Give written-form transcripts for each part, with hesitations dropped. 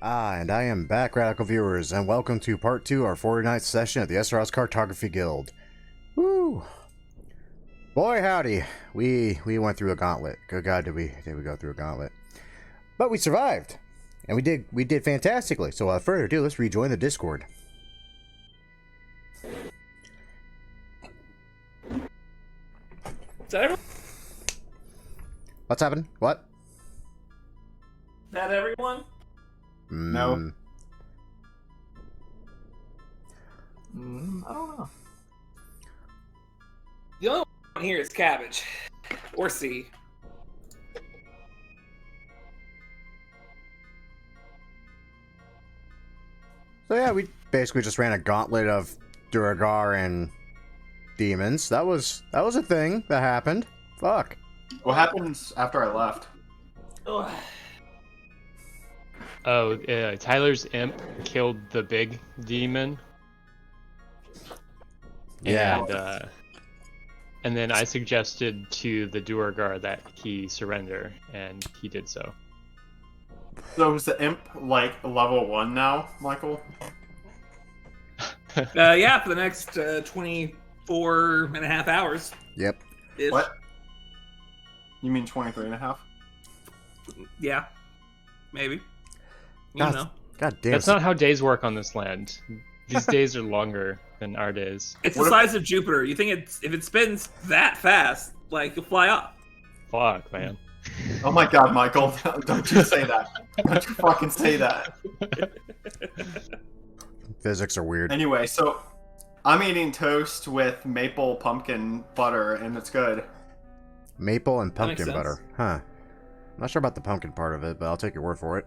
And I am back, Radical Viewers, and welcome to part 2 of our 49th session at the Esterisle Cartography Guild. Woo! Boy howdy, we went through a gauntlet. Good God, did we go through a gauntlet. But we survived! And we did fantastically, so without further ado, let's rejoin the Discord. Is that everyone? What's happening? What? Is that everyone? No. I don't know. The only one here is Cabbage. Or C. So yeah, we basically just ran a gauntlet of Duragar and demons. That was a thing that happened. Fuck. What happens after I left? Ugh. Oh, Tyler's imp killed the big demon. Yeah. And then I suggested to the Duergar that he surrender, and he did so. So is the imp like level 1 now, Michael? Yeah, for the next 24 and a half hours. Yep. Ish. What? You mean 23 and a half? Yeah. Maybe. You know. God damn. That's not how days work on this land. These days are longer than our days. It's the size of Jupiter. You think if it spins that fast, like, you'll fly off. Fuck, man. Oh my god, Michael. Don't you say that. Don't you fucking say that. Physics are weird. Anyway, so I'm eating toast with maple pumpkin butter, and it's good. Maple and That makes pumpkin sense. butter. Huh. Not sure about the pumpkin part of it, but I'll take your word for it.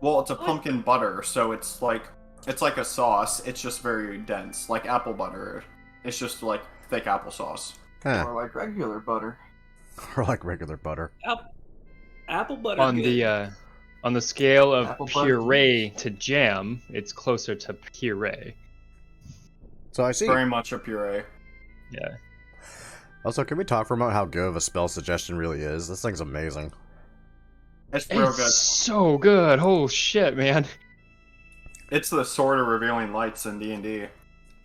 Well, it's a pumpkin butter, so it's like a sauce. It's just very dense, like apple butter. It's just like thick applesauce. Huh. Oh. Or like regular butter. Or like regular butter. Apple butter. On the scale of Apple butter. puree to jam, it's closer to puree. So I see. Very much a puree. Yeah. Also, can we talk for a moment how good of a spell suggestion really is? This thing's amazing. It's real It's good. so good. Oh shit, man. It's the sword of revealing lights in D&D.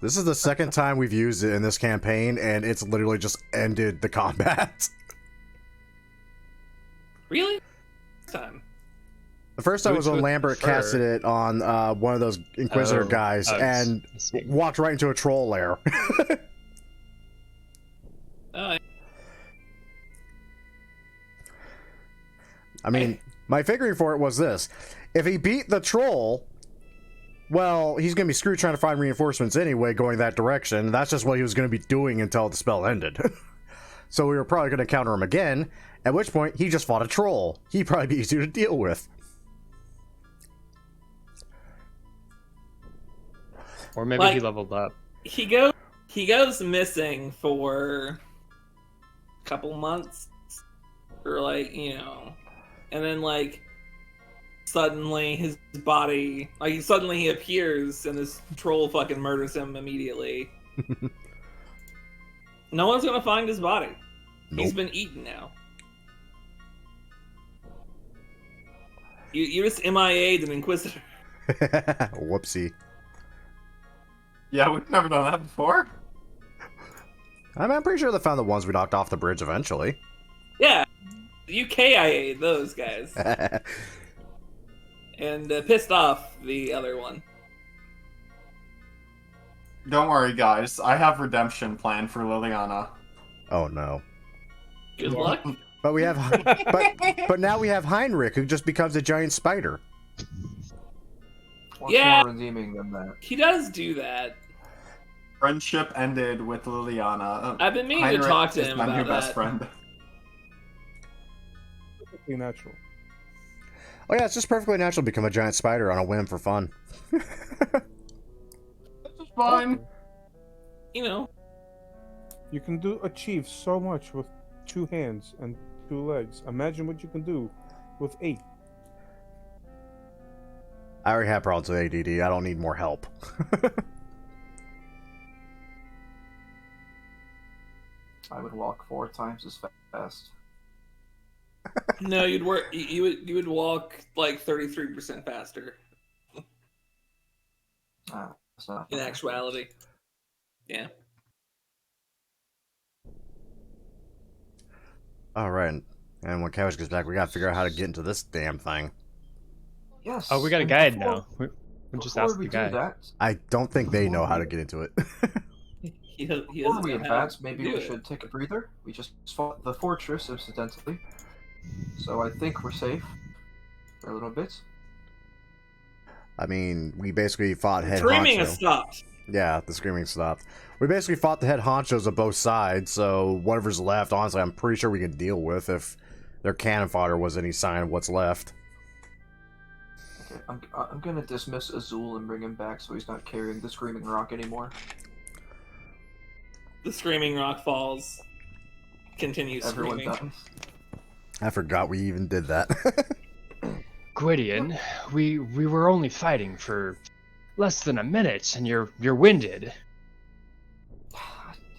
This is the second time we've used it in this campaign, and it's literally just ended the combat. Really? Time. The first time Which was when would Lambert prefer- casted it on one of those Inquisitor guys, and I see. walked right into a troll lair. Oh, I mean, my figuring for it was this. If he beat the troll, well, he's going to be screwed trying to find reinforcements anyway going that direction. That's just what he was going to be doing until the spell ended. So we were probably going to counter him again, at which point he just fought a troll. He'd probably be easier to deal with. Or maybe Like- he leveled up. he goes missing for a couple months, or like, and then like suddenly his body, like suddenly he appears and this troll fucking murders him immediately. No one's gonna find his body. He's Nope. been eaten now. You just MIA'd an Inquisitor. Whoopsie. Yeah, we've never done that before. I'm pretty sure they found the ones we knocked off the bridge eventually. Yeah, you KIA'd those guys and pissed off the other one. Don't worry, guys. I have redemption planned for Liliana. Oh no. Good luck. But we have, but now we have Heinrich, who just becomes a giant spider. What's Yeah. more redeeming than that? He does do that. Friendship ended with Liliana. I've been meaning Heinrich to talk to is him my new about best that. friend. Perfectly natural. Oh yeah, it's just perfectly natural to become a giant spider on a whim for fun. This is fine. You can achieve so much with 2 hands and 2 legs. Imagine what you can do with 8. I already have problems with ADD. I don't need more help. I would walk 4 times as fast. No, you'd work. You would walk like 33% faster That's not in actuality. Yeah. All right. And when Cabbage gets back, we gotta figure out how to get into this damn thing. Yes. Oh, we got a and guide before- now. We just Before asked we the do guy. that, I don't think they know how to get into it. He before doesn't we know how advance, to maybe do we it. should take a breather. We just fought the fortress, incidentally. So I think we're safe for a little bit. I mean, we basically fought head Screaming has honcho. stopped. Yeah, the screaming stopped. We basically fought the head honchos of both sides, so whatever's left, honestly, I'm pretty sure we can deal with if their cannon fodder was any sign of what's left. Okay, I'm gonna dismiss Azul and bring him back so he's not carrying the screaming rock anymore. The screaming rock falls. Continues Everyone screaming. dies. I forgot we even did that. Gwydion, we were only fighting for less than a minute, and you're winded.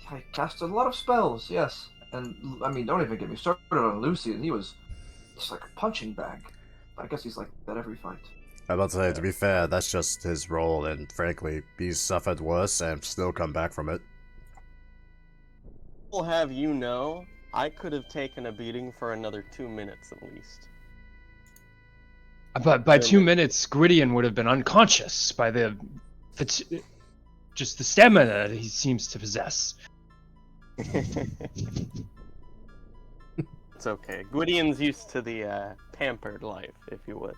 I casted a lot of spells, yes. And, I mean, don't even get me started on Lucian. He was just like a punching bag. I guess he's like that every fight. I'm about to say, to be fair, that's just his role, and frankly, he's suffered worse and still come back from it. Will have you know, I could have taken a beating for another 2 minutes at least. But by 2 minutes, Gwydion would have been unconscious by just the stamina he seems to possess. It's okay. Gwydion's used to the pampered life, if you would.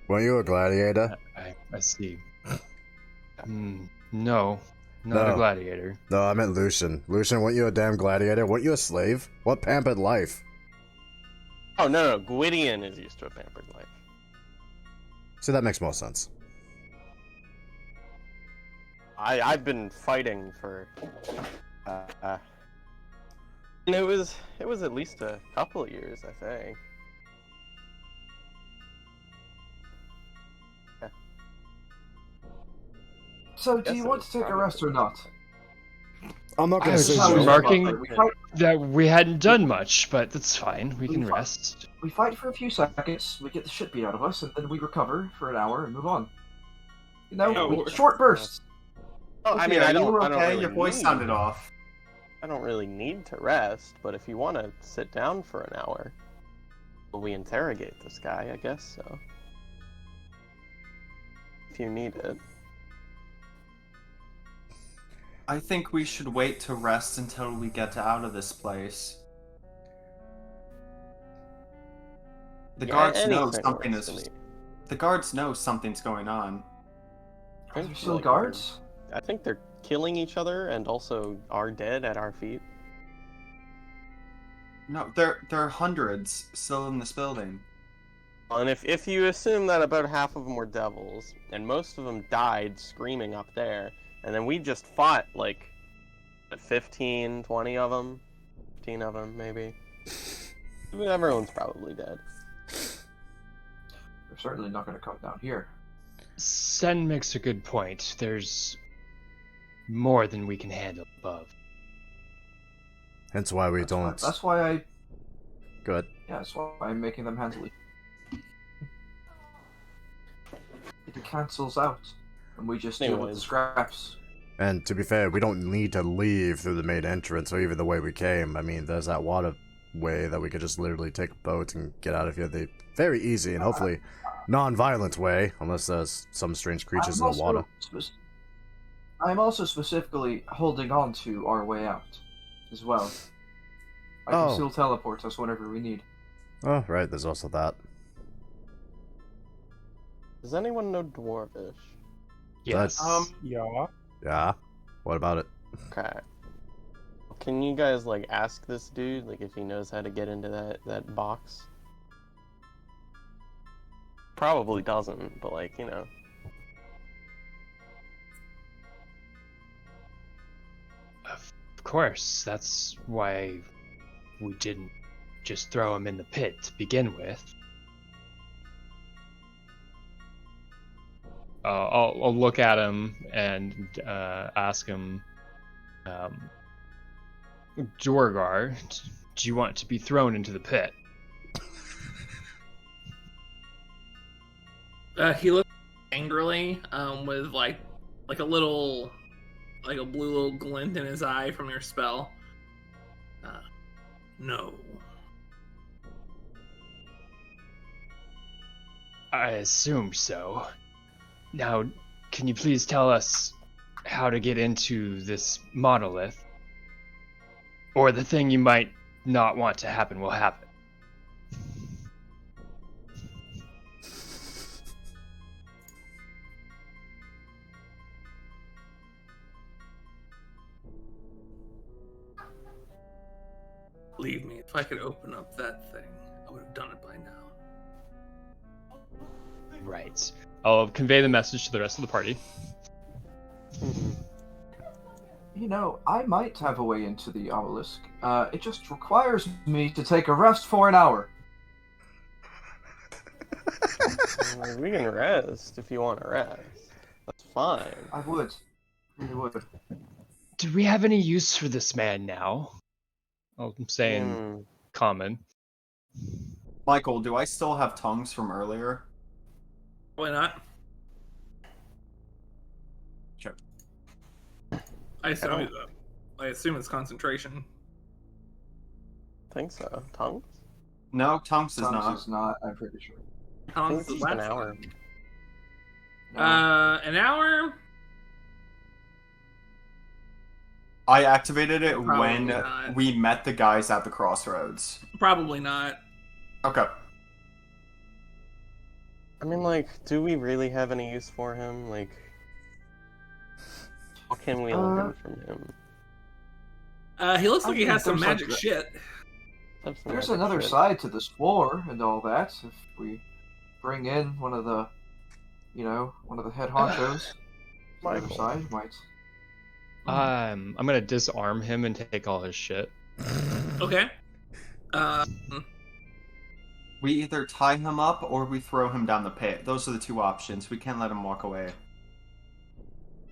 Weren't you a gladiator? I see. No, not a gladiator. No, I meant Lucian. Lucian, weren't you a damn gladiator? Weren't you a slave? What pampered life? Oh, no, Gwydion is used to a pampered life. See, that makes more sense. I've been fighting for... and it was at least a couple of years, I think. So, do Guess you it want was to take a probably- rest or not? I'm not I gonna was say just no. remarking We fight, that we hadn't done much, but that's fine. We can rest. we fight for a few seconds, we get the shit beat out of us, and then we recover for an hour and move on. You know, Yeah, short bursts. Oh, I mean, Yeah, I don't. you were I don't okay. really Your voice need- sounded off. I don't really need to rest, but if you want to sit down for an hour, while we interrogate this guy, I guess so. If you need it. I think we should wait to rest until we get out of this place. The Yeah, guards know anything something works to is. me. The guards know something's going on. Are there think, still like, guards? I think they're killing each other and also are dead at our feet. No, there are hundreds still in this building. And if you assume that about half of them were devils, and most of them died screaming up there, and then we just fought like 15, 20 of them, 15 of them maybe. Everyone's probably dead. They're certainly not going to come down here. Sen makes a good point. There's more than we can handle above. Hence why we don't. That's why I. Good. Yeah, that's why I'm making them handily. It cancels out, and we just deal with the Anyways. scraps. And to be fair, we don't need to leave through the main entrance or even the way we came. I mean, there's that waterway that we could just literally take a boat and get out of here. The very easy and hopefully non-violent way, unless there's some strange creatures in the water. I'm also specifically holding on to our way out, as well. I can Oh. still teleport us whenever we need. Oh, right, there's also that. Does anyone know Dwarvish? Yes. Yeah. Yeah? What about it? Okay. Can you guys like ask this dude like if he knows how to get into that box? Probably doesn't, but like, you know. Of course, that's why we didn't just throw him in the pit to begin with. I'll look at him and ask him, Dorgar, do you want to be thrown into the pit? He looks angrily, with like a little, like a blue little glint in his eye from your spell. No. I assume so. Now, can you please tell us how to get into this monolith? Or the thing you might not want to happen will happen. Believe me, if I could open up that thing, I would have done it by now. Right. I'll convey the message to the rest of the party. You know, I might have a way into the obelisk. It just requires me to take a rest for an hour. We can rest if you want to rest. That's fine. I would. I would. Do we have any use for this man now? Oh, I'm saying common. Michael, do I still have tongues from earlier? Why not? Sure. I assume it's concentration. Think so. Tongues? No, tongues is Tongues not. is not, I'm pretty sure. How I long think does it's it just an last? hour. No. An hour? I activated it Probably when not. we met the guys at the crossroads. Probably not. Okay. I mean, like, do we really have any use for him? Like, what can we learn from him? He looks I like he mean, has some there's like magic the- shit. Have some There's magic another shit. side to this floor and all that. If we bring in one of the, one of the head honchos to the other Michael. side, might. I'm gonna disarm him and take all his shit. Okay. We either tie him up or we throw him down the pit. Those are the two options. We can't let him walk away.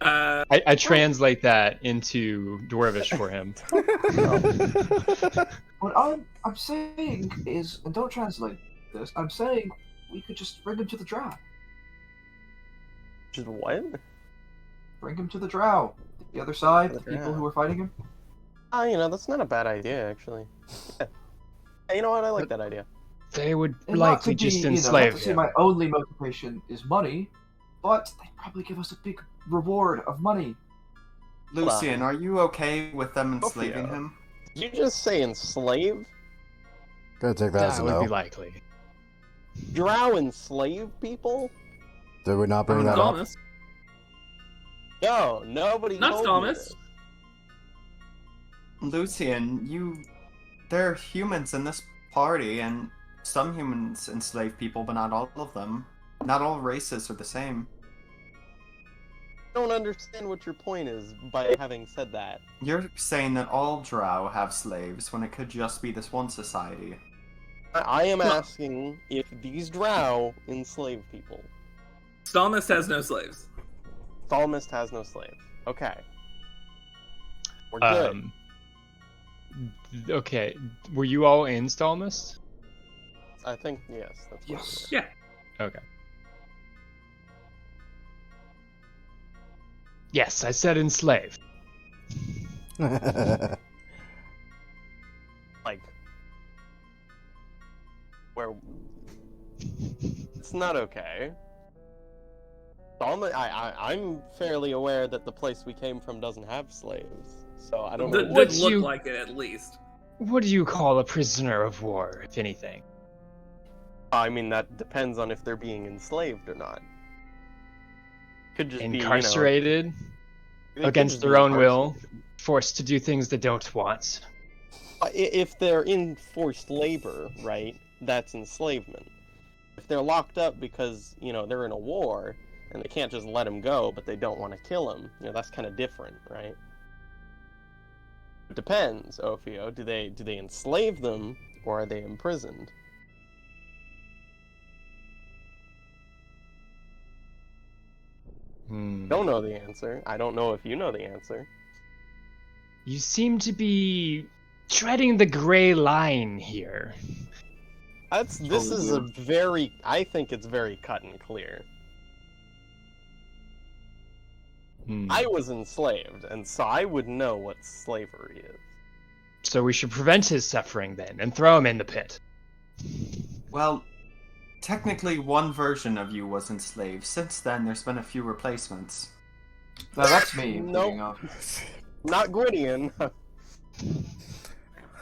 I translate that into Dwarvish for him. What I'm saying is, and don't translate this. I'm saying we could just bring him to the drow. Just what? Bring him to the drow. The other side, The the people drow. who are fighting him. That's not a bad idea, actually. Yeah. Hey, you know what? I like that idea. They would And not to likely be, just not enslave to say him. my only motivation is money, but they probably give us a big reward of money. Lucian, are you okay with them Go for enslaving it. him? Did you just say enslave? Gonna take that as That a would no. be likely. Drow enslave people? Did we not bring that up? Thomas. No, nobody Not told me Thomas. this. Lucian, they're humans in this party, and some humans enslave people, but not all of them. Not all races are the same. I don't understand what your point is by having said that. You're saying that all drow have slaves when it could just be this one society. I am No. asking if these drow enslave people. Stalmus has no slaves. Thalmist has no slaves. Okay. We're good. Okay, were you all in Stalmist? I think, yes. That's what Yes. it is. Yeah. Okay. Yes, I said enslave. Like, where... It's not okay. I'm fairly aware that the place we came from doesn't have slaves, so I don't know. Didn't What's look you- like it, at least. What do you call a prisoner of war, if anything? I mean, that depends on if they're being enslaved or not. Could just Incarcerated, be, they could against just their be own will, incarcerated. forced to do things they don't want. If they're in forced labor, right, that's enslavement. If they're locked up because, they're in a war, and they can't just let them go, but they don't want to kill them, that's kind of different, right? It depends, Ophio. Do they enslave them, or are they imprisoned? Don't know the answer. I don't know if you know the answer. You seem to be treading the gray line here. I think it's very cut and clear. I was enslaved, and so I would know what slavery is. So we should prevent his suffering then, and throw him in the pit. Well, technically one version of you was enslaved. Since then, there's been a few replacements. No, that's me. Nope. Thinking of. Not Gwydion.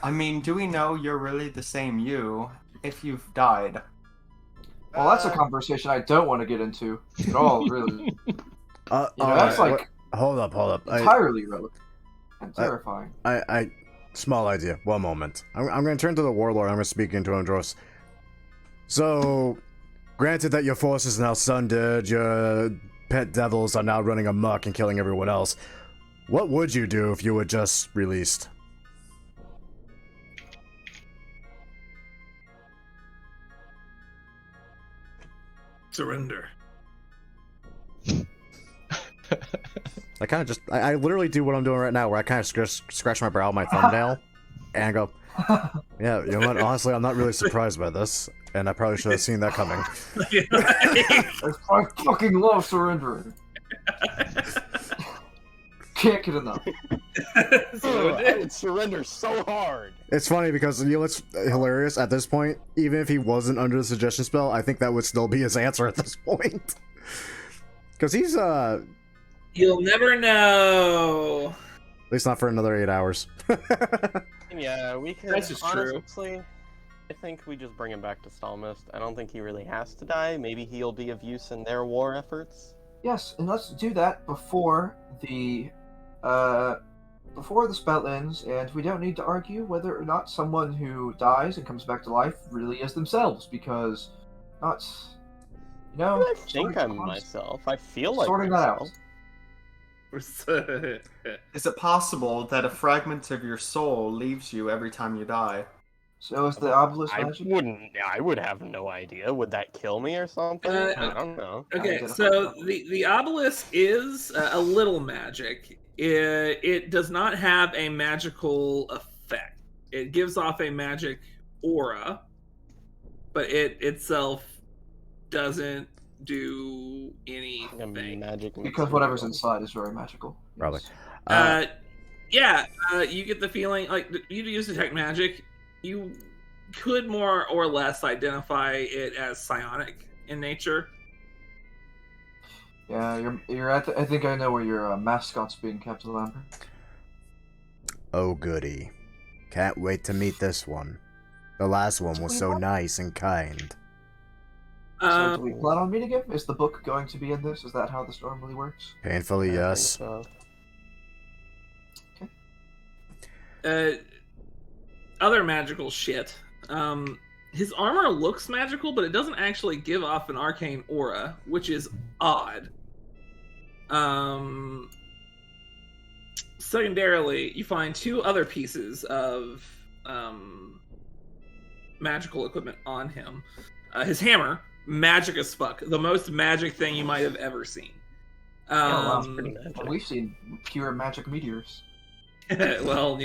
I mean, do we know you're really the same you if you've died? Well, that's a conversation I don't want to get into at all, really. That's like hold up. entirely irrelevant and terrifying. I small idea. One moment. I'm going to turn to the warlord. I'm going to speak into him, Dros. So, granted that your force is now sundered, your pet devils are now running amok and killing everyone else. What would you do if you were just released? Surrender. I kind of just, I literally do what I'm doing right now, where I kind of scratch my brow with my thumbnail, and I go, yeah, you know what, honestly, I'm not really surprised by this, and I probably should have seen that coming. I fucking love surrendering. Can't get enough. I would surrender so hard. It's funny because, you know what's hilarious, at this point, even if he wasn't under the suggestion spell, I think that would still be his answer at this point. Because he's, You'll never know. At least not for another 8 hours. Yeah, we can. That's just true. Honestly, I think we just bring him back to Stalmist. I don't think he really has to die. Maybe he'll be of use in their war efforts. Yes, and let's do that before the spell ends, and we don't need to argue whether or not someone who dies and comes back to life really is themselves, because not, I think I'm myself. I feel like sorting that out. myself. Is it possible that a fragment of your soul leaves you every time you die? So is the obelisk I magic? I would have no idea. Would that kill me or something? I don't know. Okay, so the obelisk is a little magic. It does not have a magical effect. It gives off a magic aura, but it itself doesn't do anything. Magic Because whatever's inside is very magical. Probably. Yes. You get the feeling, like, you use detect magic, you could more or less identify it as psionic in nature. Yeah, you're at. I think I know where your mascot's being kept, Lambert. Oh goody. Can't wait to meet this one. The last one was so nice and kind. So do we plan on meeting him? Is the book going to be in this? Is that how this normally works? Painfully, yes. Other magical shit. His armor looks magical, but it doesn't actually give off an arcane aura, which is odd. Secondarily, you find two other pieces of magical equipment on him. His hammer, magic as fuck. The most magic thing you might have ever seen. Well, we've seen pure magic meteors. Well,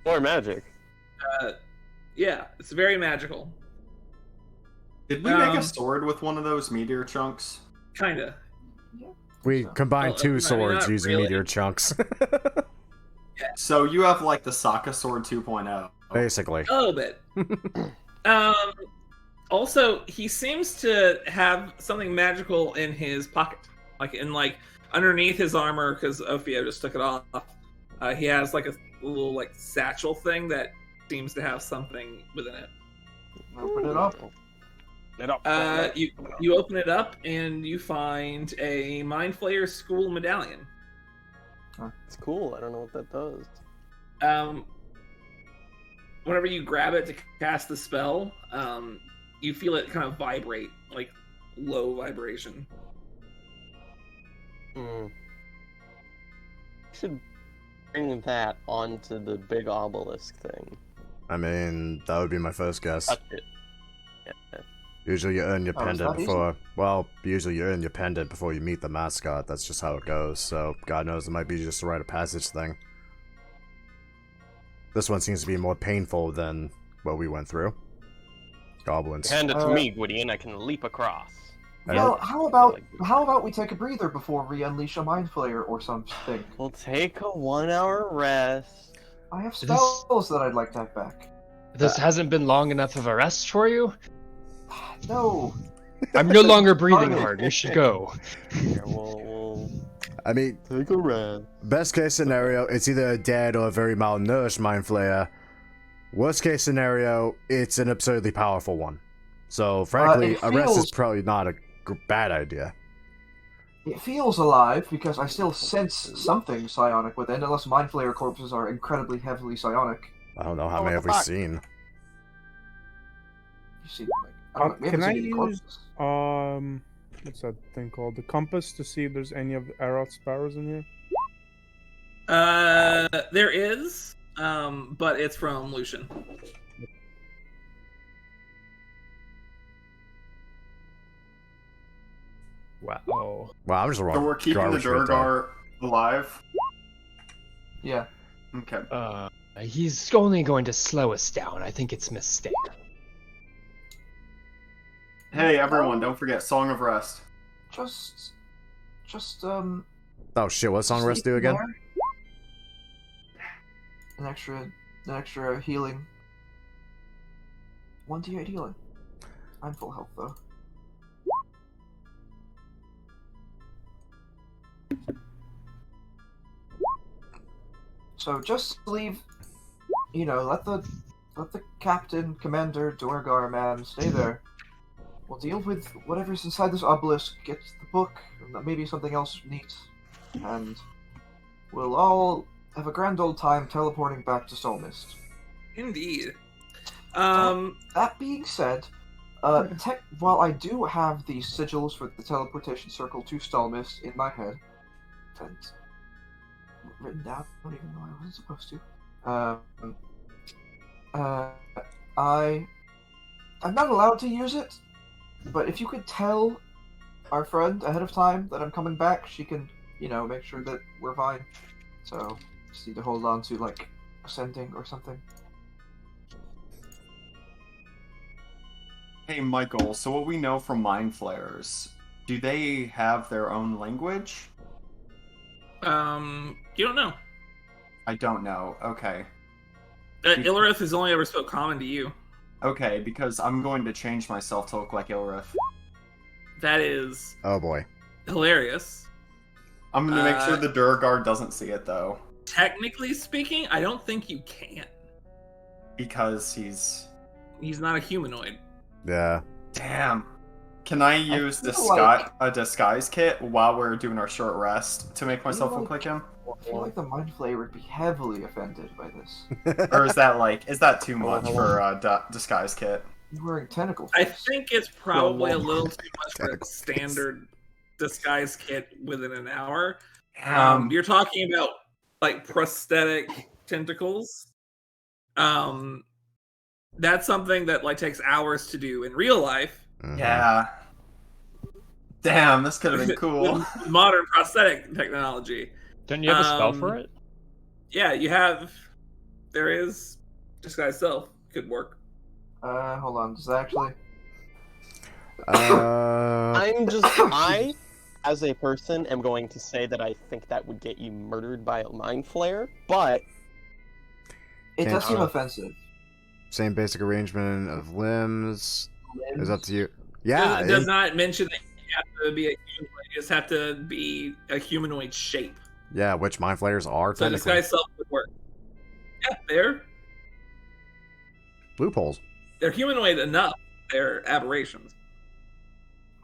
more magic. Yeah, it's very magical. Did we make a sword with one of those meteor chunks? Kinda. We combined two swords not using really. meteor chunks. So you have like the Sokka sword 2.0. Basically. A little bit. Also, he seems to have something magical in his pocket, like underneath his armor, because Ophio just took it off. He has like a little like satchel thing that seems to have something within it. Open it up. You open it up and you find a Mind Flayer school medallion. It's cool. I don't know what that does. Whenever you grab it to cast the spell, you feel it kind of vibrate, like low vibration. Should bring that onto the big obelisk thing. I mean, that would be my first guess. Touch it. Yeah. Usually you earn your Oh, is pendant that easy? before... Well, usually you earn your pendant before you meet the mascot. That's just how it goes. So, God knows, it might be just a rite of passage thing. This one seems to be more painful than what we went through. Goblins. Hand it to me, Gwydion. I can leap across. Well, how about we take a breather before we unleash a mind flayer or something? We'll take a 1-hour rest. I have spells that I'd like to have back. This hasn't been long enough of a rest for you? No. I'm no longer breathing hard. You should go. Here, we'll I mean, take a rest. best case scenario, it's either a dead or a very malnourished mind flayer. Worst case scenario, it's an absurdly powerful one. So, frankly, a rest is probably not a bad idea. It feels alive because I still sense something psionic within, unless mind flayer corpses are incredibly heavily psionic. I don't know how many have we seen. You see, like, I don't know, we haven't Can I seen any use corpses. what's that thing called? The compass to see if there's any of the Aroth sparrows in here? There is, but it's from Lucian. Wow. Wow, I'm just wrong. So we're keeping the Durgar alive? Yeah. Okay. He's only going to slow us down. I think it's a mistake. Hey, everyone, don't forget Song of Rest. Just Oh shit, what song rest do sleep in again? there. An extra healing. 1d8 healing. I'm full health though. So just leave, let the captain, commander, Duergar man stay there. We'll deal with whatever's inside this obelisk, get the book, and maybe something else neat, and we'll all have a grand old time teleporting back to Soulmist. Indeed. That being said, while I do have the sigils for the teleportation circle to Stallmist in my head, and written down, I don't even know I wasn't supposed to. I'm not allowed to use it, but if you could tell our friend ahead of time that I'm coming back, she can, make sure that we're fine. So, just need to hold on to, like, ascending or something. Hey, Michael, so what we know from Mind Flayers, do they have their own language? You don't know. I don't know. Okay. Ilrith has only ever spoke common to you. Okay, because I'm going to change myself to look like Ilrith. That is Oh boy. hilarious. I'm going to make sure the Durgar doesn't see it, though. Technically speaking, I don't think you can. Because he's not a humanoid. Yeah. Damn. Can I use feel a disguise kit while we're doing our short rest to make myself look like him? I feel like the Mind Flayer would be heavily offended by this. Or is that too much for a disguise kit? You're wearing tentacle I face. think it's probably a little too much for a standard disguise kit within an hour. You're talking about like prosthetic tentacles. That's something that like takes hours to do in real life. Mhm. Yeah. Damn, this could have been cool. With modern prosthetic technology. Don't you have a spell for it? Yeah, you have. There is disguise self. Could work. Hold on, does that actually... I, as a person, am going to say that I think that would get you murdered by a mind flayer, but... It does seem offensive. Same basic arrangement of limbs. Limbs. Is up to you. Yeah. It does not mention that you have to be a humanoid. You just have to be a humanoid shape. Yeah, which mind flayers are So technically. disguise self would work. Yeah, Loopholes. they're humanoid enough. They're aberrations.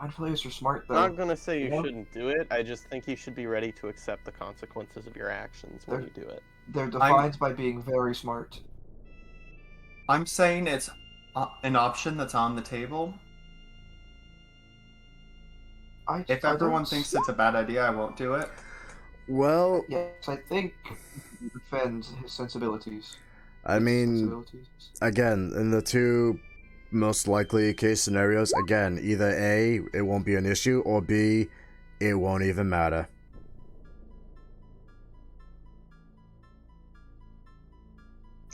Mind Flayers are smart, I'm though. not gonna say you Yeah. shouldn't do it, I just think you should be ready to accept the consequences of your actions when you do it. They're defined by being very smart. I'm saying it's an option that's on the table. If everyone thinks it's a bad idea, I won't do it. Well, Yes, I think he defends his sensibilities. I mean, Sensibilities. again, in the two most likely case scenarios, again, either A, it won't be an issue, or B, it won't even matter.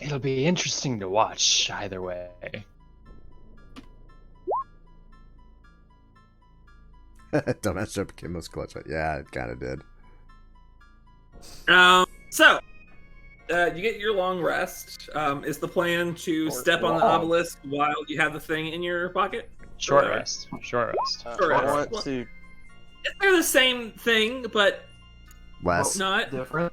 It'll be interesting to watch either way. Dumbass joke became most clutch. Yeah, it kind of did. So, you get your long rest. Is the plan to step on the long. obelisk while you have the thing in your pocket? Short Or- rest. Short rest. Short I rest. want to. They're the same thing, but Less. not. Different.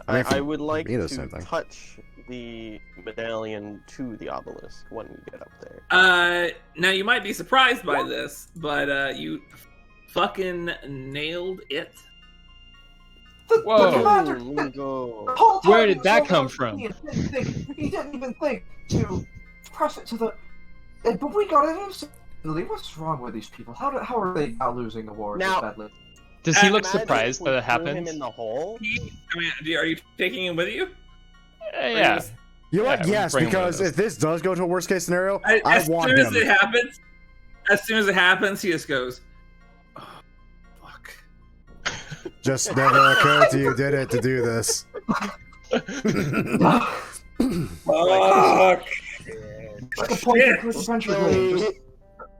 I mean, I would like me, the to same thing. touch the medallion to the obelisk when we get up there. Now you might be surprised by this, but you fucking nailed it. The Whoa. commander. Lingo. The whole time Where he did was that over come on from? me, he didn't even think to press it to the. But we got it instantly. What's wrong with these people? How are they now losing a war Now- so badly? Does he look Imagine surprised if we that it threw him happens? in the hole. Are you taking him with you? Yeah. You know what? Yeah, we Yes, bring him because with us. if this does go to a worst case scenario, I As want soon as him. it happens, he just goes, "Oh, fuck." Just never occurred to you, did it, to do this? Fuck. Like a point of potential range. Just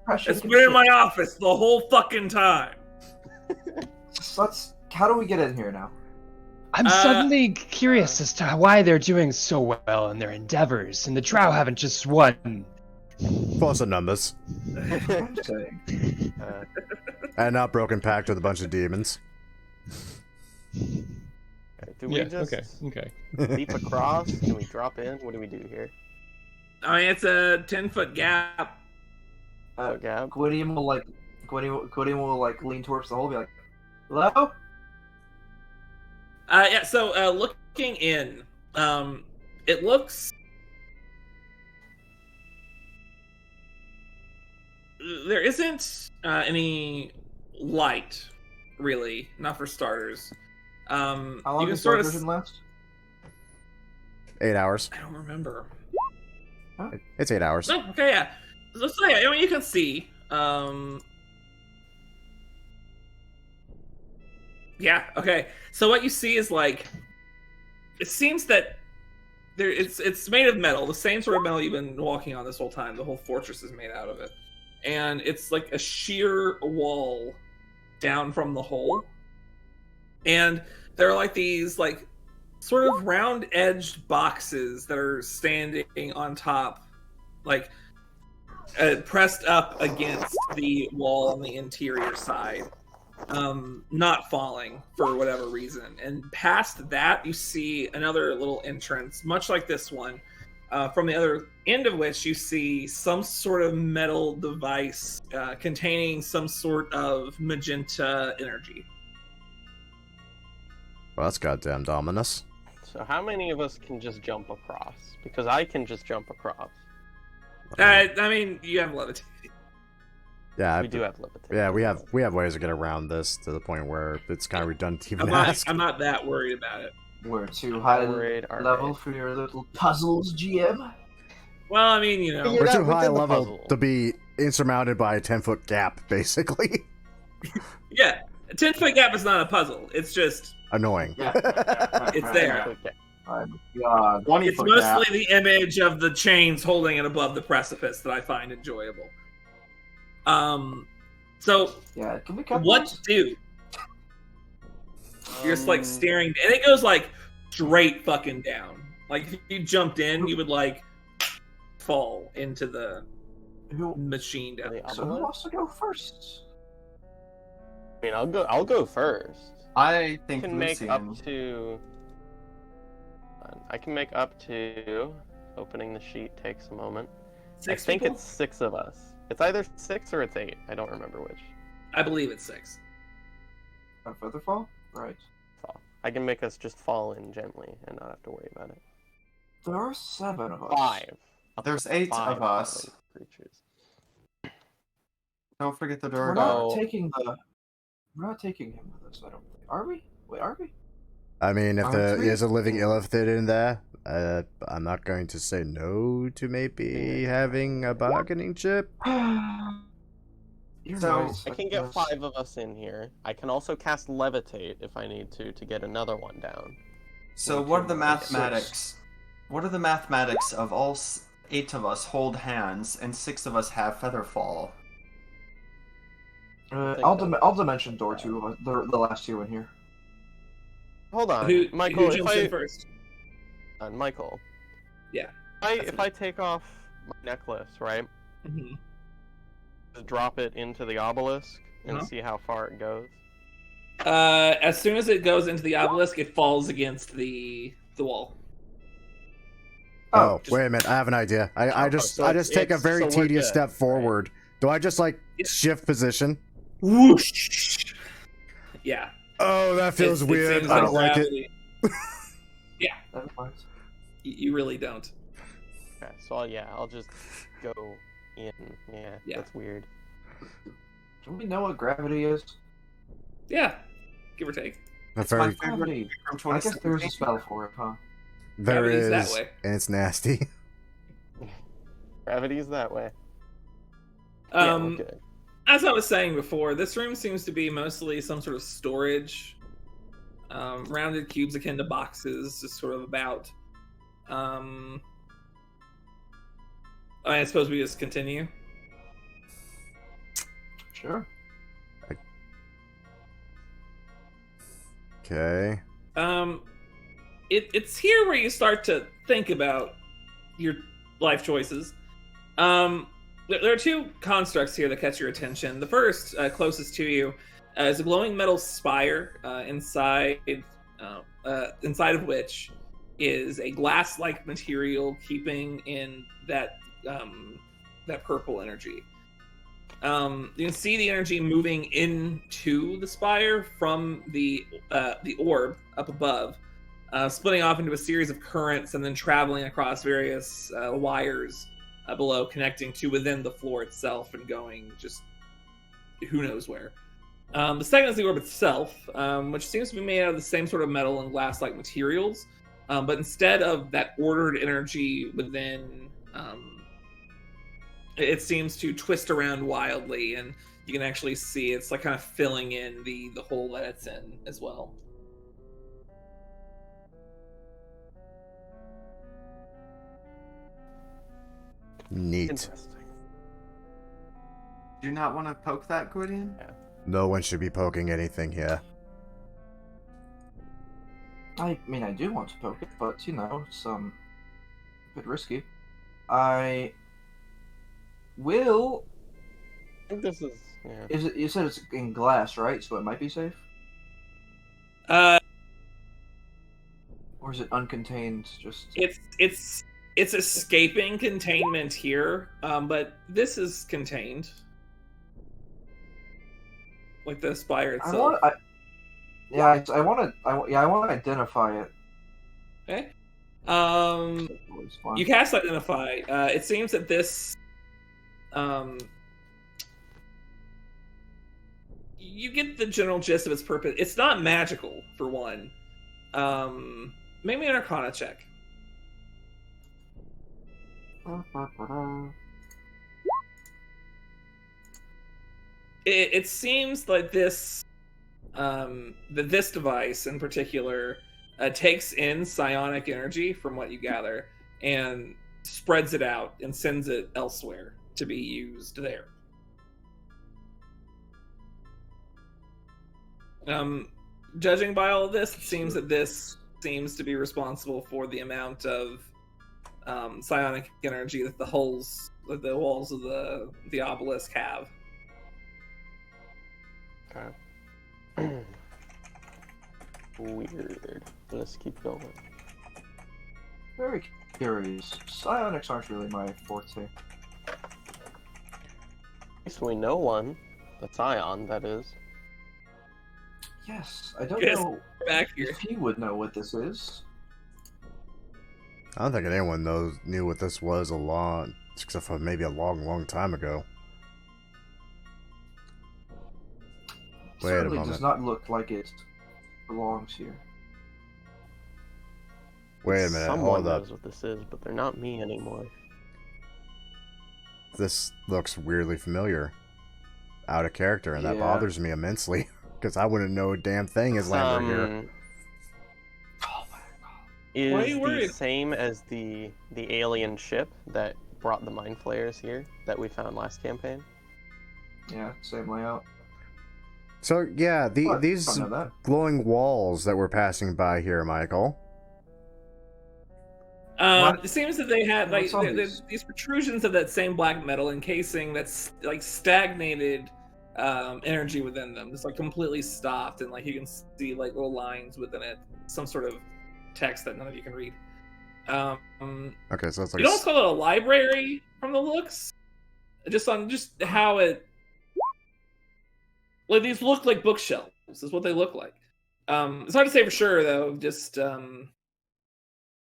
press It's it. been in my office the whole fucking time. How do we get in here now? I'm suddenly curious as to why they're doing so well in their endeavors, and the Drow haven't just won. Plus the numbers. I'm saying. And not broken pact with a bunch of demons. Do we just okay. leap across? Can we drop in? What do we do here? I mean, it's a 10-foot gap. Gab? Gwydion will lean towards the hole and be like, hello? Yeah, so looking in, it looks... There isn't any light, really, not for starters. How long you can does sort dark of... vision last? 8 hours. I don't remember. It's 8 hours. Oh, okay, yeah. So yeah, I mean, you can see. Yeah, okay. So what you see is like, it seems that it's made of metal, the same sort of metal you've been walking on this whole time. The whole fortress is made out of it, and it's like a sheer wall down from the hole, and there are like these like sort of round-edged boxes that are standing on top, like pressed up against the wall on the interior side, not falling for whatever reason. And past that, you see another little entrance, much like this one, from the other end of which you see some sort of metal device containing some sort of magenta energy. Well, that's goddamn dominus. So how many of us can just jump across? Because I can just jump across. I mean, you have levitation. Yeah, We do have levitation. yeah, we have ways to get around this to the point where it's kind of redundant to even I'm ask. not that worried about it. We're too high Worried, level alright. for your little puzzles, GM. Well, I mean, you know, Yeah. We're that too high within the level puzzle. to be insurmounted by a 10-foot gap, basically. yeah, a 10-foot gap is not a puzzle. It's just, Annoying. Yeah. it's there. Okay. Oh my god. 20 It's foot mostly gap. the image of the chains holding it above the precipice that I find enjoyable. So Yeah, can we cut what those? to do? You're just like staring, and it goes like straight fucking down. Like if you jumped in, you would like fall into the machine down there. So who wants to go first? I mean, I'll go first. I I think can make Lucian. up to. I can make up to. Opening the sheet takes a moment. Six I think people? it's 6 of us. It's either 6 or it's 8. I don't remember which. I believe it's 6. A featherfall? Right. Fall. I can make us just fall in gently and not have to worry about it. There are 7 of us. 5. There's 8 5 of us. falling creatures. Don't forget the We're Durgar. not Oh. taking the. We're not taking him with us. I don't think. Are we? Wait, are we? I mean, if Aren't we? there's a living illithid in there, I'm not going to say no to maybe having a bargaining chip. You're So, right. I can get guess. 5 of us in here. I can also cast Levitate if I need to get another one down. So what are the Six. mathematics? What are the mathematics of all 8 of us hold hands and 6 of us have feather fall? I'll dimension door to the last 2 in here. Hold on, Who Michael. jumps in first? Michael. Yeah. If I take off my necklace, right? Mm-hmm. Just drop it into the obelisk and Uh-huh. see how far it goes. As soon as it goes into the obelisk, it falls against the wall. Oh, wait a minute. I have an idea. I just take a very so we're tedious good, step forward. Do I just like Yeah. shift position? Whoosh! Yeah. Oh, that feels It weird. seems I don't like it. gravity. Never mind. You really don't. Okay, so I'll just go in. Yeah, Yeah. that's weird. Do we know what gravity is? Yeah, give or take. That's My very, favorite Gravity. from I guess there's a 2017. spell for it, huh? there Gravity's is, that way. and it's nasty. Gravity's that way. Yeah, we're Um, good. as I was saying before, this room seems to be mostly some sort of storage. Rounded cubes akin to boxes, just sort of about. I suppose we just continue. Sure. Okay. It's here where you start to think about your life choices. There are 2 constructs here that catch your attention. The first, closest to you, is a glowing metal spire inside of which is a glass-like material keeping in that purple energy. You can see the energy moving into the spire from the orb up above, splitting off into a series of currents and then traveling across various wires below, connecting to within the floor itself and going just who knows where. The second is the orb itself, which seems to be made out of the same sort of metal and glass-like materials, but instead of that ordered energy within, it seems to twist around wildly, and you can actually see it's like kind of filling in the hole that it's in as well. Neat. Interesting. Do you not want to poke that, Gwydion? No one should be poking anything here. I mean, I do want to poke it, but it's a bit risky. I will. I think this is. Yeah. Is it? You said it's in glass, right? So it might be safe. Uh, Or is it uncontained? Just. it's escaping containment here, but this is contained, like the spire itself. I want to identify it. Okay. It's fine. You cast Identify. It seems that this, you get the general gist of its purpose. It's not magical, for one. Maybe an Arcana check. It seems like this, this device in particular, takes in psionic energy, from what you gather, and spreads it out and sends it elsewhere to be used there. Judging by all of this, it seems that this seems to be responsible for the amount of psionic energy that the walls of the obelisk have. Okay. Weird. Let's keep going. Very curious. Psionics aren't really my forte. At least we know one. The Scion, that is. Yes, I don't Yes, know back here. if he would know what this is. I don't think anyone knew what this was except for maybe a long time ago. Wait a Certainly moment. does not look like it belongs here. Wait a minute, Someone hold up. knows what this is, but they're not me anymore. This looks weirdly familiar. Out of character, and that Yeah. bothers me immensely. Because I wouldn't know a damn thing as Lambert here. Oh my god. Why are is you the worried? same as the alien ship that brought the mind flayers here that we found last campaign. Yeah, same layout. So yeah, What? these Don't know that. glowing walls that we're passing by here, Michael. What? It seems that they had like What's on these? these protrusions of that same black metal encasing that's like stagnated energy within them. It's like completely stopped, and like you can see like little lines within it, some sort of text that none of you can read. Okay, so it's like You'd almost call it a library from the looks, just how it. Like these look like bookshelves. Is what they look like. It's hard to say for sure though. Just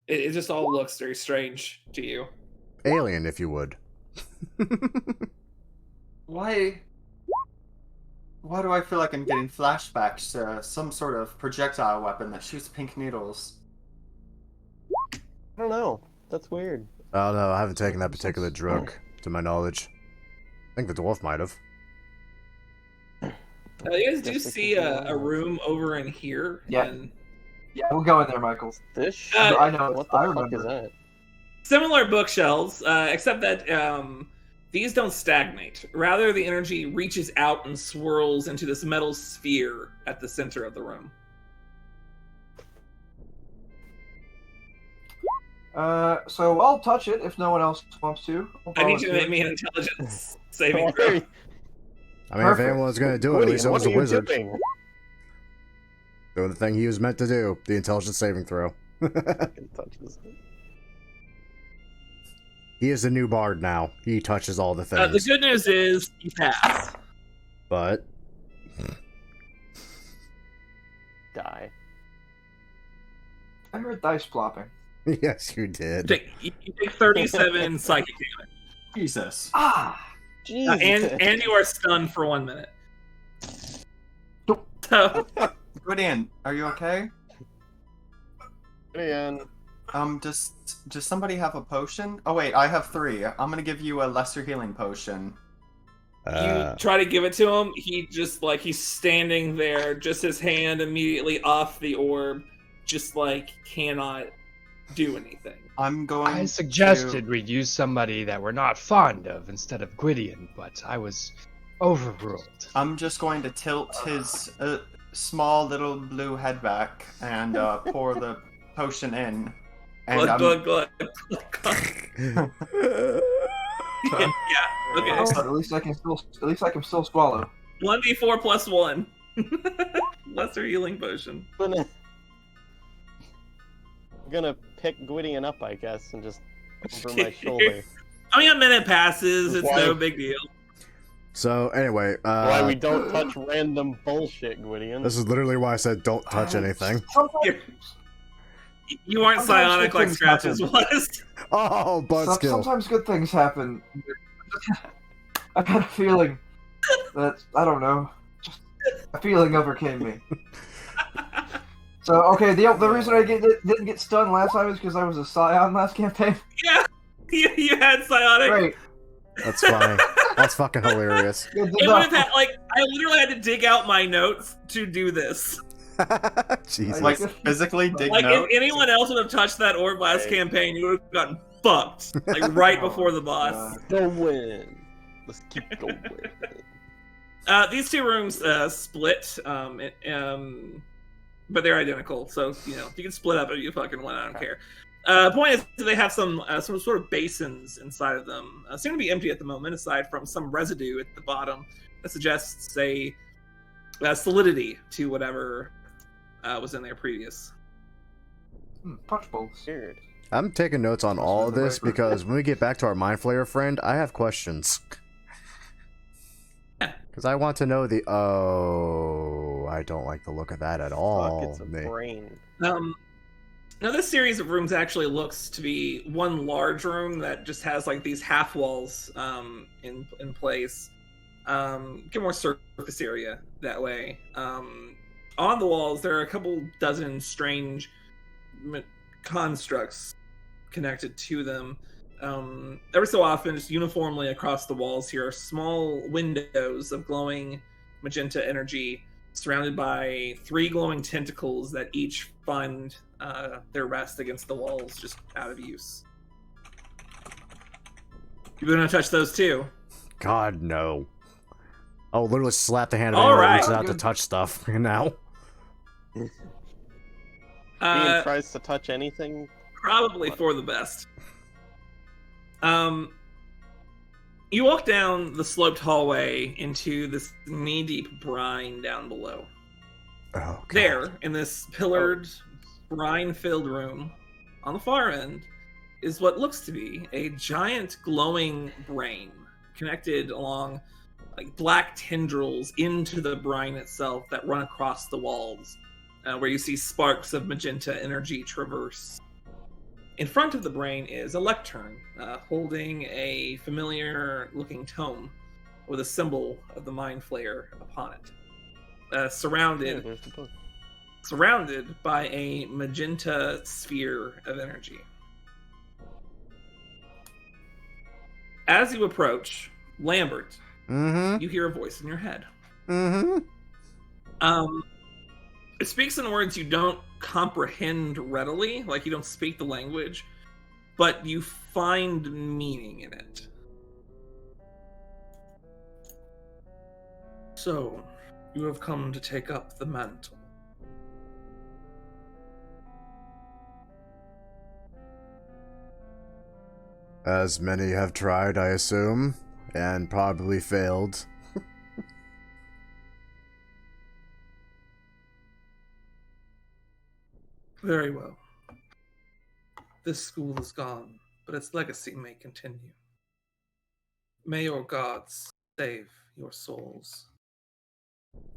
it just all looks very strange to you. alien, if you would. Why do I feel like I'm getting flashbacks to some sort of projectile weapon that shoots pink needles? I don't know. That's weird. Oh no, I haven't taken that particular drug, to my knowledge. I think the dwarf might have. You guys do Guess we see can go a on. room over in here. Yeah. And Yeah, we'll go in there, Michael. This shit? I know. What the I fuck remember. is that? similar bookshelves, except that these don't stagnate. Rather, the energy reaches out and swirls into this metal sphere at the center of the room. So I'll touch it if no one else wants to. I need you to make me an intelligence saving throw. I mean, if Perfect. anyone's gonna do it, at Woody, least it what was are a you wizard. doing? Doing the thing he was meant to do, the intelligence saving throw. I can touch this. He is the new bard now. He touches all the The things. good news is you pass. But Die. I heard dice plopping. yes, you did. You take 37 psychic damage. Jesus. Ah! Jesus. And you are stunned for 1 minute. Nope. So, Gwydion, are you okay? Again. Does somebody have a potion? Oh wait, I have 3. I'm gonna give you a lesser healing potion. you try to give it to him, he just like he's standing there, just his hand immediately off the orb, just like cannot do anything. I'm going I suggested we use somebody that we're not fond of instead of Gwydion, but I was overruled. I'm just going to tilt his small little blue head back and pour the potion in. And Glug, glug, glug, glug. Yeah, okay. Oh, at least I can still swallow. 1d4 plus 1. Lesser healing potion. I'm gonna pick Gwydion up, I guess, and just over my shoulder. I mean, a minute passes, it's Why? no big deal. So anyway, Why we don't touch random bullshit, Gwydion. this is literally why I said don't touch anything. Sometimes, You aren't Sometimes psionic good like things Scratches happen. was. Oh, buzzkill. sometimes good things happen. I had a feeling that, I don't know, just a feeling overcame me. So, okay, the reason I didn't get stunned last time is because I was a scion last campaign. Yeah, you had psionic. Great. That's funny. That's fucking hilarious. Good It would have enough. had, like, I literally had to dig out my notes to do this. Jesus. like physically dig Like, notes. if anyone else would have touched that orb last Right. campaign, you would have gotten fucked. Like, right before the boss. Go win. Let's keep going. These two rooms split, but they're identical, so, you know, you can split up if you fucking want, I don't care. Point is, they have some sort of basins inside of them. Seem to be empty at the moment, aside from some residue at the bottom that suggests a solidity to whatever was in there previous. Punch bowls. Weird. I'm taking notes on all of this because when we get back to our Mind Flayer friend, I have questions. Yeah. Because I want to know the... Oh, I don't like the look of that at all. Fuck, it's a brain. Now, this series of rooms actually looks to be one large room that just has like these half walls in place. Get more surface area that way. On the walls, there are a couple dozen strange constructs connected to them. Every so often, just uniformly across the walls here are small windows of glowing magenta energy surrounded by 3 glowing tentacles that each fund their rest against the walls, just out of use. You gonna touch those too? God, no. Oh, literally slap the hand of All anyone who right. reaches out to touch stuff now. Ian Uh, tries to touch anything. Probably for the best. You walk down the sloped hallway into this knee-deep brine down below. Oh, God. There, in this pillared, brine-filled room, on the far end, is what looks to be a giant glowing brain connected along like black tendrils into the brine itself that run across the walls, where you see sparks of magenta energy traverse. In front of the brain is a lectern holding a familiar-looking tome with a symbol of the Mind Flayer upon it, surrounded There's the book. by a magenta sphere of energy. As you approach, Lambert, Mm-hmm. you hear a voice in your head. Mm-hmm. It speaks in words you don't comprehend readily, like you don't speak the language, but you find meaning in it. So, you have come to take up the mantle. As many have tried, I assume, and probably failed. Very well. This school is gone, but its legacy may continue. May your gods save your souls.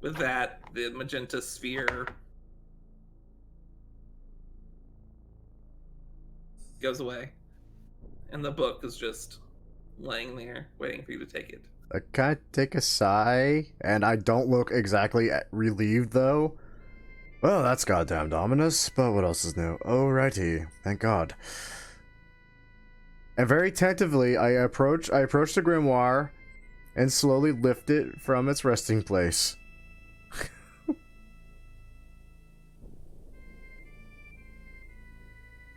With that, the magenta sphere goes away, and the book is just laying there, waiting for you to take it. I kind of take a sigh, and I don't look exactly relieved, though. Well, that's goddamn ominous, but what else is new? Alrighty, thank God. And very tentatively, I approach the grimoire and slowly lift it from its resting place.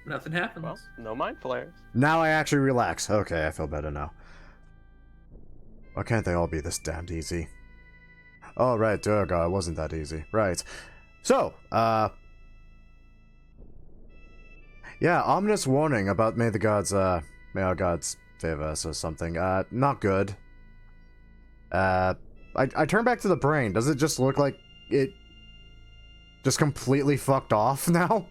Nothing happens. Well, no mind flares. Now I actually relax. Okay, I feel better now. Why can't they all be this damned easy? Oh, right, dear God, it wasn't that easy. Right. So, yeah, ominous warning about may our gods favor us or something. Not good. I turn back to the brain. Does it just look like it just completely fucked off now?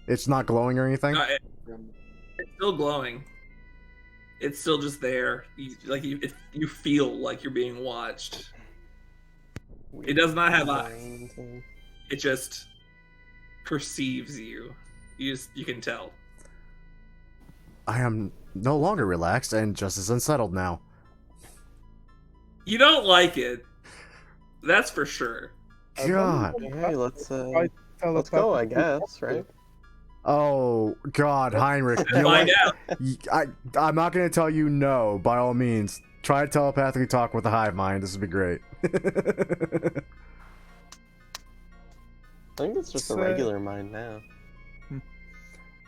It's not glowing or anything? It's still glowing. It's still just there. You feel like you're being watched. It does not have eyes. It just perceives you. You can tell. I am no longer relaxed and just as unsettled now. You don't like it. That's for sure. God. Hey, let's go, I guess, right? Oh, God, Heinrich. You know Find what? out. I'm not going to tell you no, by all means. Try to telepathically talk with the hive mind. This would be great. I think it's just a regular mind now.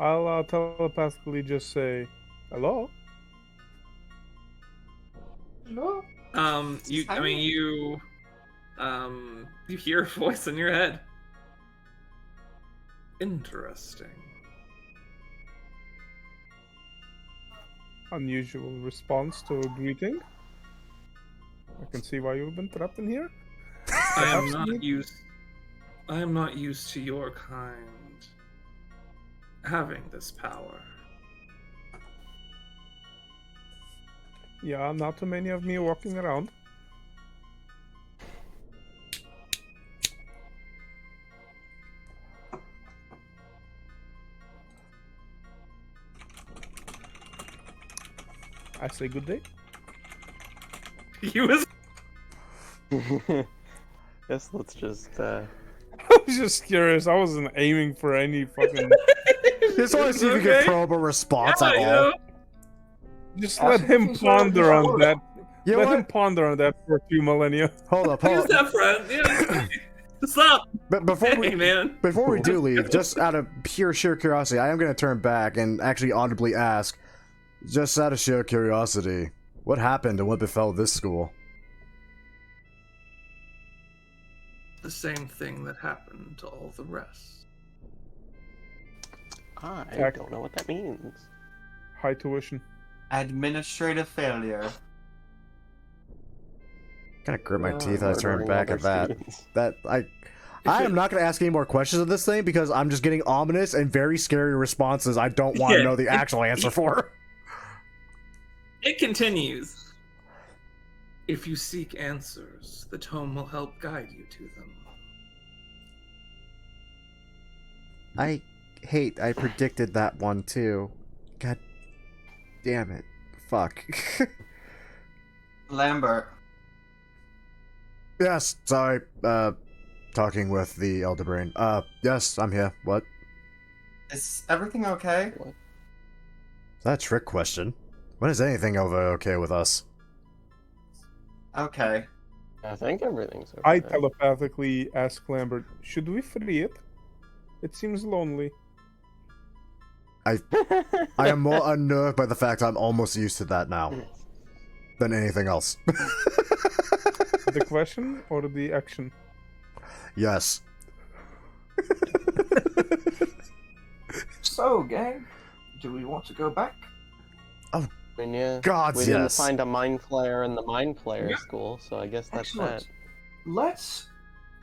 I'll telepathically just say, hello? No. You hear a voice in your head. Interesting. Unusual response to a greeting. I can see why you've been trapped in here. I am not used to your kind having this power. Yeah, not too many of me walking around. I say good day. He was. Guess let's just I was just curious. I wasn't aiming for any fucking. Just want to see if you can probe a response at all. Just let him ponder on that. You know Let what? him ponder on that for a few millennia. Hold up, He's hold up. that friend. Yeah. Stop! But before we Hey, man. before we do leave, just out of pure sheer curiosity, I am going to turn back and actually audibly ask, just out of sheer curiosity, what happened and what befell this school? The same thing that happened to all the rest. I don't know what that means. High tuition. Administrative failure. Kind of grit my teeth as I turn Murdering back other at that. students. I am not going to ask any more questions of this thing because I'm just getting ominous and very scary responses I don't want to know the actual answer for. It continues. If you seek answers, the tome will help guide you to them. I predicted that one too. God damn it. Fuck. Lambert. Yes, sorry, talking with the Elder Brain. Yes, I'm here. What? Is everything okay? Is that a trick question? When is anything over okay with us? Okay. I think everything's okay. I telepathically ask Lambert, should we free it? It seems lonely. I am more unnerved by the fact I'm almost used to that now than anything else. The question or the action? Yes. So, gang, do we want to go back? I mean, yeah. Gods, We didn't yes. find a mind flayer in the mind flayer school, so I guess that's Excellent. that.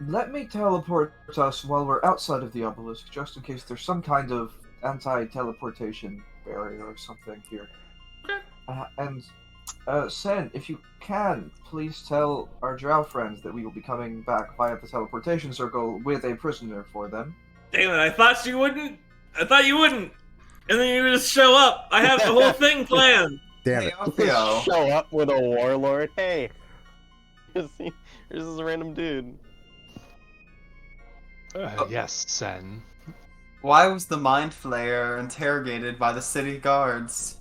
Let me teleport us while we're outside of the obelisk, just in case there's some kind of anti-teleportation barrier or something here. And Sen, if you can, please tell our drow friends that we will be coming back via the teleportation circle with a prisoner for them. Damn it, I thought you wouldn't. And then you just show up. I have the whole thing planned. Damn it. Theo. Show up with a warlord. Hey, here's this random dude. Yes, Sen. Why was the mind flayer interrogated by the city guards?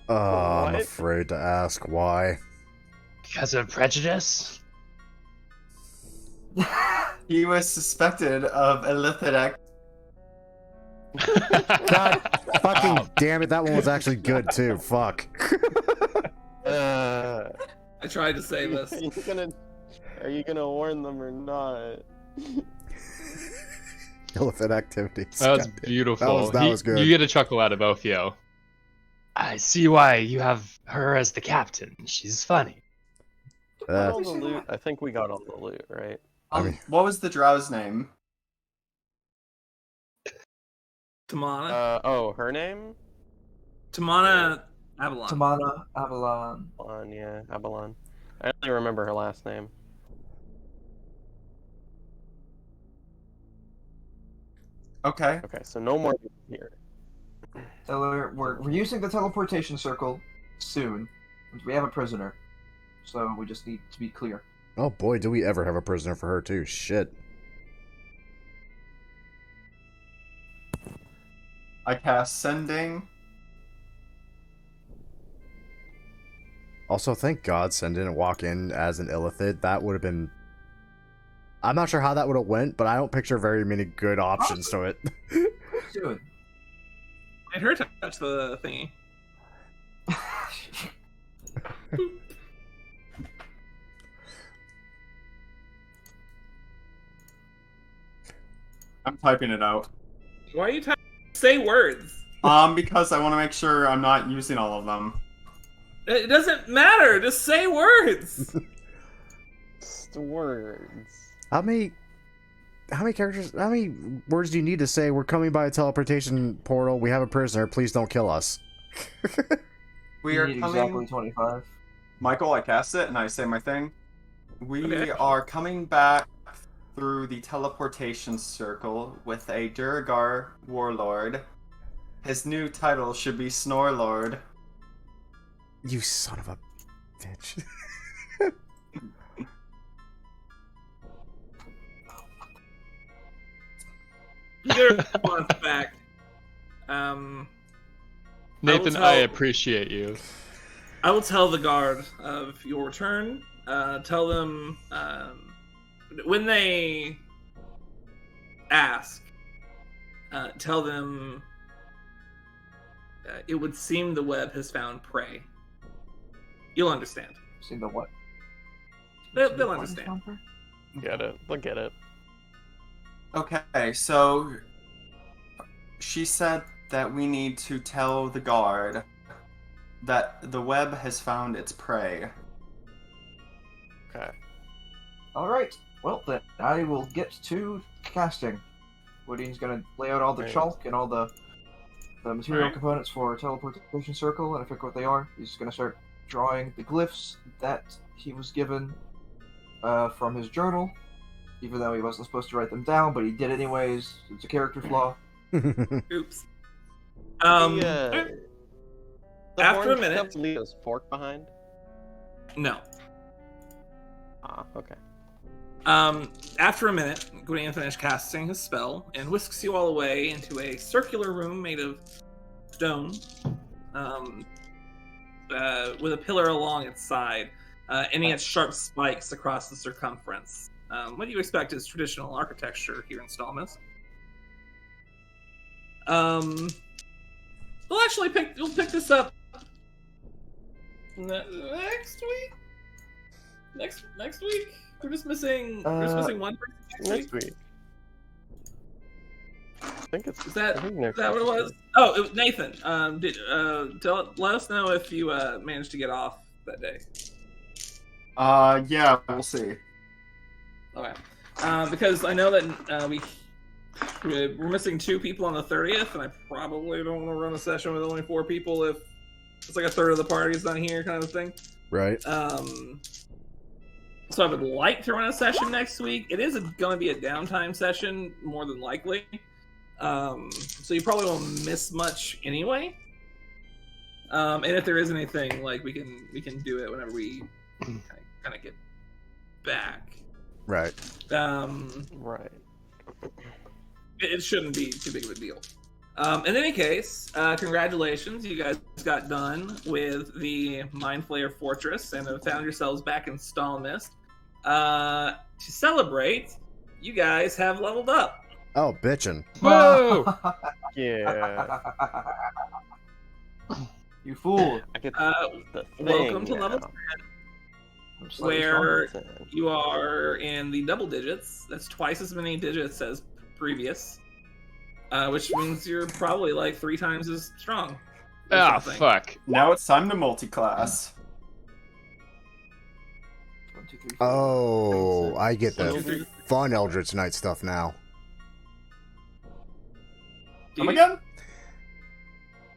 I'm What? afraid to ask why. Because of prejudice? He was suspected of illicit God fucking damn it, that one was actually good too. Fuck. Uh, I tried to say this. Are you gonna warn them or not? Illicit activities. That was God damn. beautiful. That was good. You get a chuckle out of Ophio. I see why you have her as the captain. She's funny. All the loot. I think we got all the loot, right? I mean- What was the drow's name? Tamana. Her name? Tamana Avalon. Tamana, Avalon. Abalon, yeah, Abalon. I only remember her last name. Okay. Okay, so no more here. So we're using the teleportation circle soon, and we have a prisoner. So we just need to be clear. Oh boy, do we ever have a prisoner for her too. Shit. I cast Sending. Also, thank God Sen didn't walk in as an illithid. That would have been... I'm not sure how that would have went, but I don't picture very many good options to it. Soon. Made her touch the thingy. I'm typing it out. Why are you typing? Say words. Because I want to make sure I'm not using all of them. It doesn't matter. Just say words. Just words. How many words do you need to say, we're coming by a teleportation portal, we have a prisoner, please don't kill us? We You are need coming... exactly 25. Michael, I cast it and I say my thing. We Okay. are coming back through the teleportation circle with a Duragar warlord. His new title should be Snorelord. You son of a bitch. Either fun fact. Nathan, tell- I appreciate you. I will tell the guard of your return. Tell them when they ask, tell them it would seem the web has found prey. You'll understand. Seen the what? They'll understand. Get it. They'll get it. Okay, so she said that we need to tell the guard that the web has found its prey. Okay. Alright, well then, I will get to casting. Woody's gonna lay out all the Right. chalk and all the material Alright. components for a teleportation circle, and I figure what they are. He's gonna start drawing the glyphs that he was given from his journal, even though he wasn't supposed to write them down, but he did anyways. It's a character flaw. Oops. The after a horn minute- shoved Leo's fork behind. No. Ah, okay. After a minute, Gwydion finished casting his spell and whisks you all away into a circular room made of stone, with a pillar along its side, and he has sharp spikes across the circumference. What you expect is traditional architecture here in Stalmist. We'll pick this up next week. Next week. We're just missing one person Next week. I think it's. Is that I think is next that what it week. was? Oh, it was Nathan. Let us know if you managed to get off that day. Yeah, we'll see. Okay. Because I know that we're missing 2 people on the 30th, and I probably don't want to run a session with only 4 people if it's like a third of the party's not here, kind of thing. Right. So I would like to run a session next week. It is going to be a downtime session, more than likely. So you probably won't miss much anyway. And if there is anything, like we can do it whenever we kind of get back. Right. Right. It shouldn't be too big of a deal. In any case, congratulations, you guys got done with the Mind Flayer Fortress and have found yourselves back in Stalmist. To celebrate, you guys have leveled up. Oh, bitchin'. Whoa! Yeah. You fool! I get the thing Welcome to now. level I'm slightly where Listen. you are in the double digits. That's twice as many digits as previous, which means you're probably like 3 times as strong. or Ah, something. fuck. Now it's time to multi-class. 1, 2, 3, 4. Oh, I get One, the two, three. fun Eldritch Knight stuff now. Do Come you- again?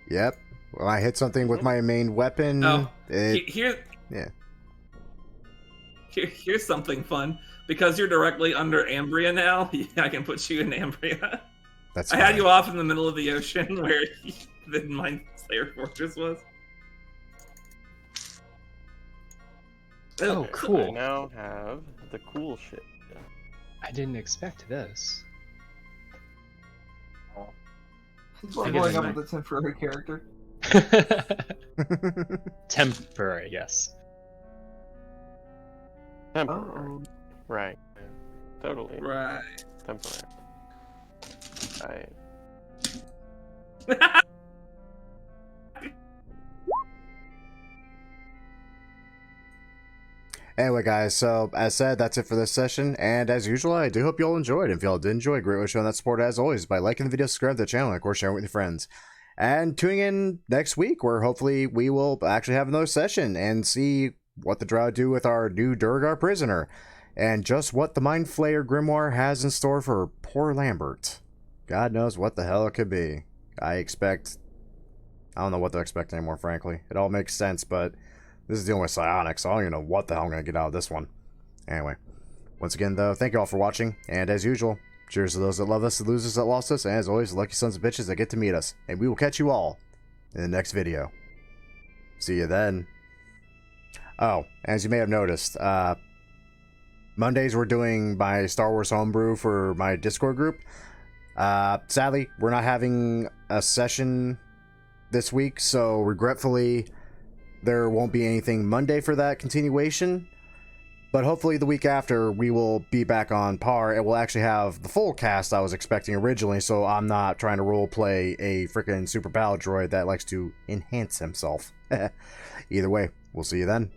Yep. When I hit something with my main weapon, Oh, it... Here, Yeah. Here's something fun. Because you're directly under Ambria now, I can put you in Ambria. That's I had fine. you off in the middle of the ocean where the Mind Slayer Fortress was. Oh, I cool. now have the cool shit. I didn't expect this. People I are guess going I up might. with a temporary character. Temporary, yes. Temporary. Oh, Right. Totally. Right. Temporary. Right. Anyway, guys, so as said, that's it for this session. And as usual, I do hope you all enjoyed. If y'all did enjoy, great way showing that support as always by liking the video, subscribe to the channel, and of course, sharing with your friends. And tuning in next week, where hopefully we will actually have another session and see what the Drow do with our new Durgar prisoner, and just what the Mind Flayer Grimoire has in store for poor Lambert. God knows what the hell it could be. I don't know what to expect anymore, frankly. It all makes sense, but this is dealing with psionics, so I don't even know what the hell I'm going to get out of this one. Anyway, once again, though, thank you all for watching, and as usual, cheers to those that love us, the losers that lost us, and as always, the lucky sons of bitches that get to meet us. And we will catch you all in the next video. See you then. Oh, as you may have noticed, Mondays we're doing my Star Wars homebrew for my Discord group. Sadly, we're not having a session this week, so regretfully, there won't be anything Monday for that continuation. But hopefully the week after, we will be back on par, and we'll actually have the full cast I was expecting originally, so I'm not trying to roleplay a freaking super battle droid that likes to enhance himself. Either way, we'll see you then.